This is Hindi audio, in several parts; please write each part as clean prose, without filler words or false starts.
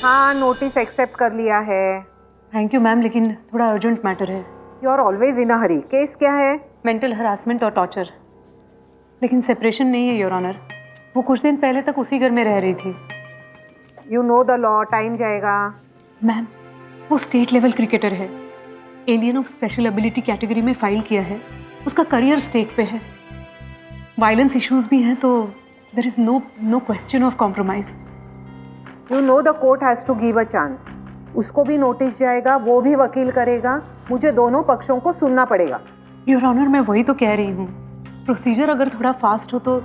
हाँ, नोटिस एक्सेप्ट कर लिया है। थैंक यू मैम, लेकिन थोड़ा अर्जेंट मैटर है। You are always in a hurry. Case क्या है? मेंटल हरासमेंट और टॉर्चर, लेकिन सेपरेशन नहीं है योर ऑनर। वो कुछ दिन पहले तक उसी घर में रह रही थी। You know the law, time जाएगा। मैम, वो स्टेट लेवल क्रिकेटर है, alien of special ability category में फाइल किया है। उसका करियर स्टेक पे है, वायलेंस इश्यूज भी हैं, तो there is no question of compromise. You know the court has to give a chance. उसको भी नोटिस जाएगा, वो भी वकील करेगा, मुझे दोनों पक्षों को सुनना पड़ेगा। योर ऑनर, मैं वही तो कह रही हूँ, प्रोसीजर अगर थोड़ा फास्ट हो तो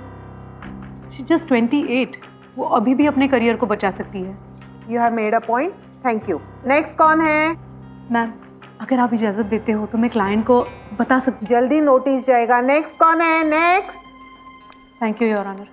शी जस्ट 28, वो अभी भी अपने करियर को बचा सकती है। You have made a point, thank you. Next कौन है? मैम, अगर आप इजाज़त देते हो तो मैं क्लाइंट को बता सकती। जल्दी नोटिस जाएगा। नेक्स्ट कौन है? Next. Thank you your honour.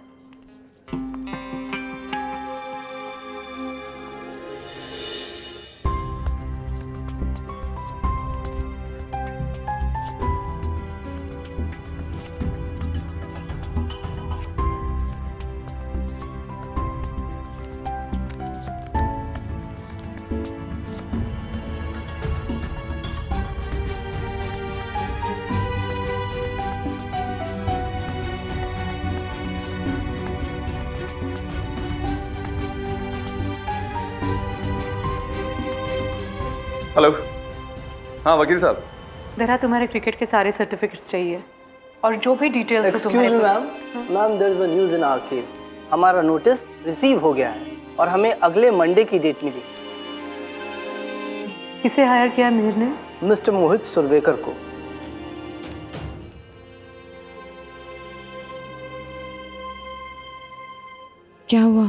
Hello. हाँ वकील साहब। जरा तुम्हारे क्रिकेट के सारे सर्टिफिकेट्स चाहिए और जो भी डिटेल्स हो एक्सक्यूज तुम्हारे me ma'am, there is a news in our case. हमारा नोटिस रिसीव हो गया है और हमें अगले मंडे की डेट मिली। किसे हायर किया मिहिर ने? मिस्टर मोहित सुरवेकर को। क्या हुआ?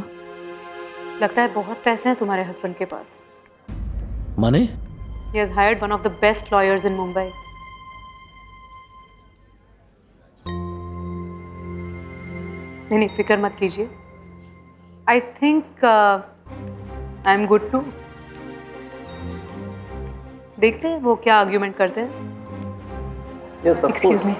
लगता है बहुत पैसे हैं तुम्हारे हस्बैंड के पास। माने? He has hired one of the best lawyers in Mumbai. नहीं, फिक्र मत कीजिए। I think I'm good too. देखते हैं वो क्या आर्ग्यूमेंट करते हैं। Yes of Excuse course. me.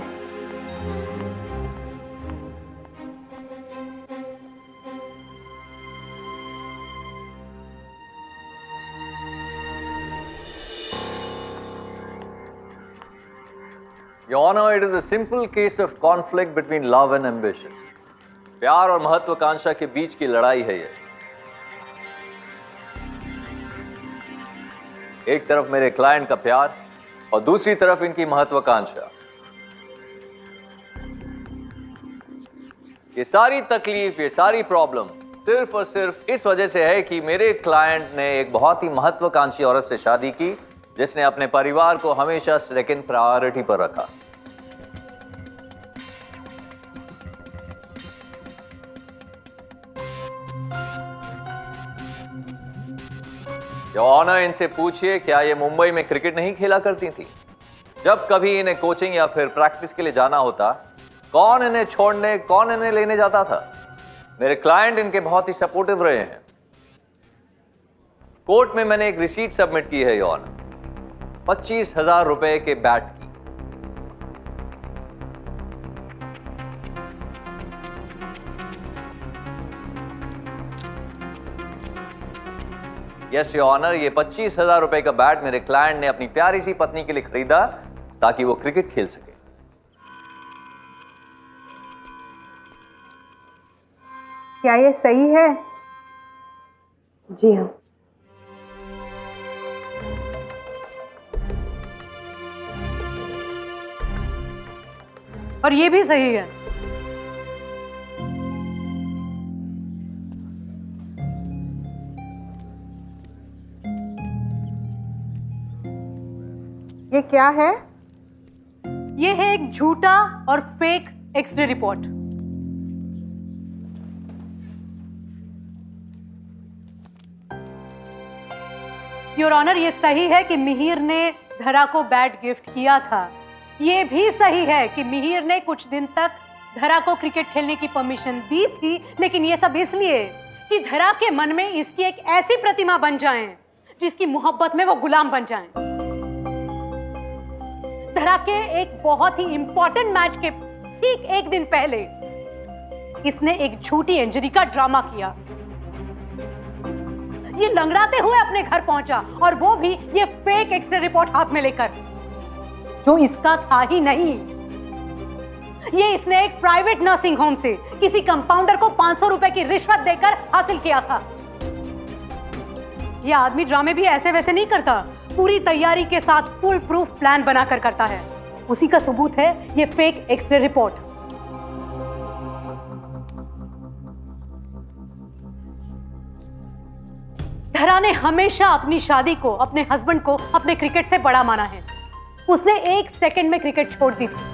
Your Honor, it is a simple case of conflict between love and ambition. प्यार और महत्वाकांक्षा के बीच की लड़ाई है ये। एक तरफ मेरे क्लाइंट का प्यार और दूसरी तरफ इनकी महत्वाकांक्षा। ये सारी तकलीफ, ये सारी प्रॉब्लम सिर्फ और सिर्फ इस वजह से है कि मेरे क्लाइंट ने एक बहुत ही महत्वाकांक्षी औरत से शादी की, जिसने अपने परिवार को हमेशा सेकंड प्रायोरिटी पर रखा। योर ऑनर, इनसे पूछिए क्या ये मुंबई में क्रिकेट नहीं खेला करती थी? जब कभी इन्हें कोचिंग या फिर प्रैक्टिस के लिए जाना होता, कौन इन्हें छोड़ने, कौन इन्हें लेने जाता था? मेरे क्लाइंट इनके बहुत ही सपोर्टिव रहे हैं। कोर्ट में मैंने एक रिसीट सबमिट की है योर ऑनर, 25,000 रुपए के बैट की। यस योर ऑनर, ये 25,000 रुपए का बैट मेरे क्लाइंट ने अपनी प्यारी सी पत्नी के लिए खरीदा ताकि वो क्रिकेट खेल सके। क्या ये सही है? जी हाँ। और ये भी सही है। ये क्या है? ये है एक झूठा और fake X-ray report. Your honour, ये सही है कि मिहिर ने धरा को बैट गिफ्ट किया था। ये भी सही है कि मिहिर ने कुछ दिन तक धरा को क्रिकेट खेलने की परमिशन दी थी, लेकिन ये सब इसलिए कि धरा के मन में इसकी एक ऐसी प्रतिमा बन जाए जिसकी मोहब्बत में वो गुलाम बन जाए। धरा के एक बहुत ही इंपॉर्टेंट मैच के ठीक एक दिन पहले इसने एक झूठी इंजरी का ड्रामा किया। ये लंगड़ाते हुए अपने घर पहुंचा, और वो भी ये फेक एक्सरे रिपोर्ट हाथ में लेकर, जो इसका था ही नहीं। ये इसने एक प्राइवेट नर्सिंग होम से किसी कंपाउंडर को 500 रुपए की रिश्वत देकर हासिल किया था। ये आदमी ड्रामे भी ऐसे वैसे नहीं करता, पूरी तैयारी के साथ फुल प्रूफ प्लान बनाकर करता है। उसी का सबूत है ये फेक एक्सरे रिपोर्ट। धरा ने हमेशा अपनी शादी को, अपने हस्बैंड को अपने क्रिकेट से बड़ा माना है। उसने 1 सेकंड में क्रिकेट छोड़ दी थी।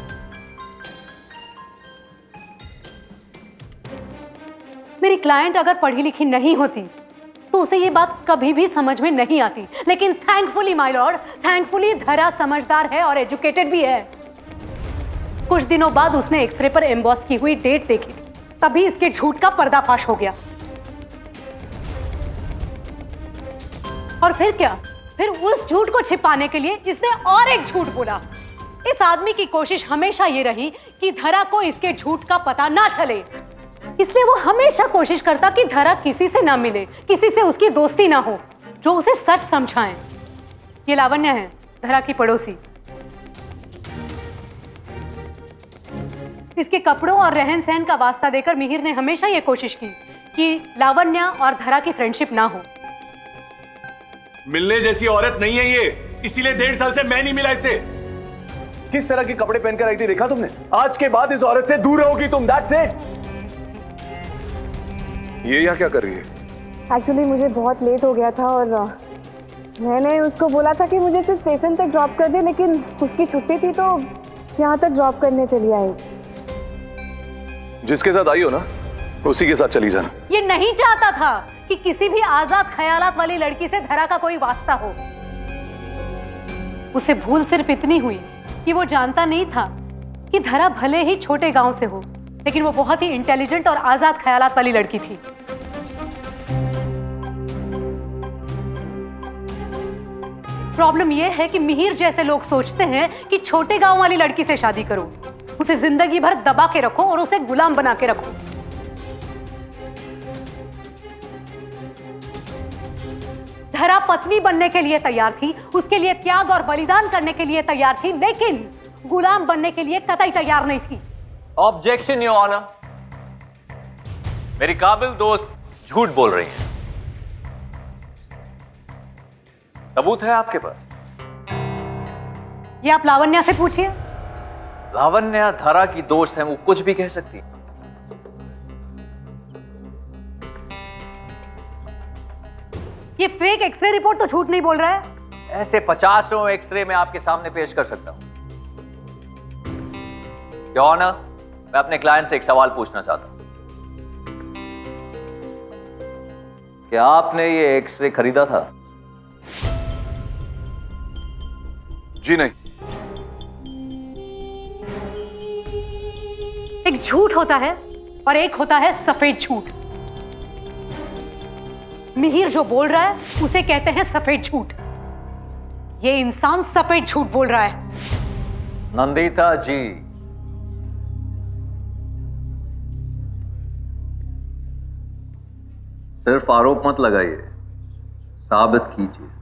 मेरी क्लाइंट अगर पढ़ी लिखी नहीं होती तो उसे ये बात कभी भी समझ में नहीं आती, लेकिन थैंकफुली माय लॉर्ड, थैंकफुली धरा समझदार है और एजुकेटेड भी है। कुछ दिनों बाद उसने एक्सरे पर एम्बॉस की हुई डेट देखी, तभी इसके झूठ का पर्दाफाश हो गया। और फिर क्या, फिर उस झूठ को छिपाने के लिए इसने और एक झूठ बोला। इस आदमी की कोशिश हमेशा ये रही कि धरा को इसके झूठ का पता ना चले, इसलिए वो हमेशा कोशिश करता कि धरा किसी से ना मिले, किसी से उसकी दोस्ती ना हो जो उसे सच समझाएं। ये लावण्य है, धरा की पड़ोसी। इसके कपड़ों और रहन सहन का वास्ता देकर मिहिर ने हमेशा ये कोशिश की कि लावण्य और धरा की फ्रेंडशिप ना हो। मिलने जैसी औरत नहीं है ये, इसीलिए 1.5 साल से मैं नहीं मिला इससे। किस तरह के कपड़े पहनकर आई थी देखा तुमने? आज के बाद इस औरत से दूर रहोगी तुम, दैट्स इट। ये यहाँ क्या कर रही है? एक्चुअली मुझे बहुत लेट हो गया था और मैंने उसको बोला था कि मुझे सिर्फ स्टेशन तक ड्रॉप कर दे, लेकिन उसकी छुट्टी थी तो यहाँ तक ड्रॉप करने चली आई। जिसके साथ आई हो ना, उसी के साथ चली जाना। ये नहीं चाहता था कि किसी भी आजाद ख्यालात वाली लड़की से धरा का कोई वास्ता हो। उसे भूल सिर्फ इतनी हुई कि वो जानता नहीं था कि धरा भले ही छोटे गांव से हो, लेकिन वो बहुत ही इंटेलिजेंट और आजाद ख्यालात वाली लड़की थी। प्रॉब्लम यह है कि मिहिर जैसे लोग सोचते हैं कि छोटे गांव वाली लड़की से शादी करो, उसे जिंदगी भर दबा के रखो और उसे गुलाम बना के रखो। धरा पत्नी बनने के लिए तैयार थी, उसके लिए त्याग और बलिदान करने के लिए तैयार थी, लेकिन गुलाम बनने के लिए कतई तैयार नहीं थी। ऑब्जेक्शन योर ऑनर, मेरी काबिल दोस्त झूठ बोल रही है। सबूत है आपके पास? ये आप लावण्या से पूछिए। लावण्या धरा की दोस्त है, वो कुछ भी कह सकती है। ये फेक एक्सरे रिपोर्ट तो झूठ नहीं बोल रहा है। ऐसे 50 एक्सरे में आपके सामने पेश कर सकता हूं। योर ऑनर, मैं अपने क्लाइंट से एक सवाल पूछना चाहता हूं। क्या आपने ये एक्सरे खरीदा था? जी नहीं। एक झूठ होता है और एक होता है सफेद झूठ। मिहिर जो बोल रहा है उसे कहते हैं सफेद झूठ। ये इंसान सफेद झूठ बोल रहा है। नंदिता जी, सिर्फ आरोप मत लगाइए, साबित कीजिए।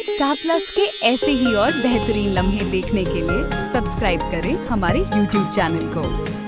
स्टार प्लस के ऐसे ही और बेहतरीन लम्हे देखने के लिए सब्सक्राइब करें हमारे YouTube चैनल को।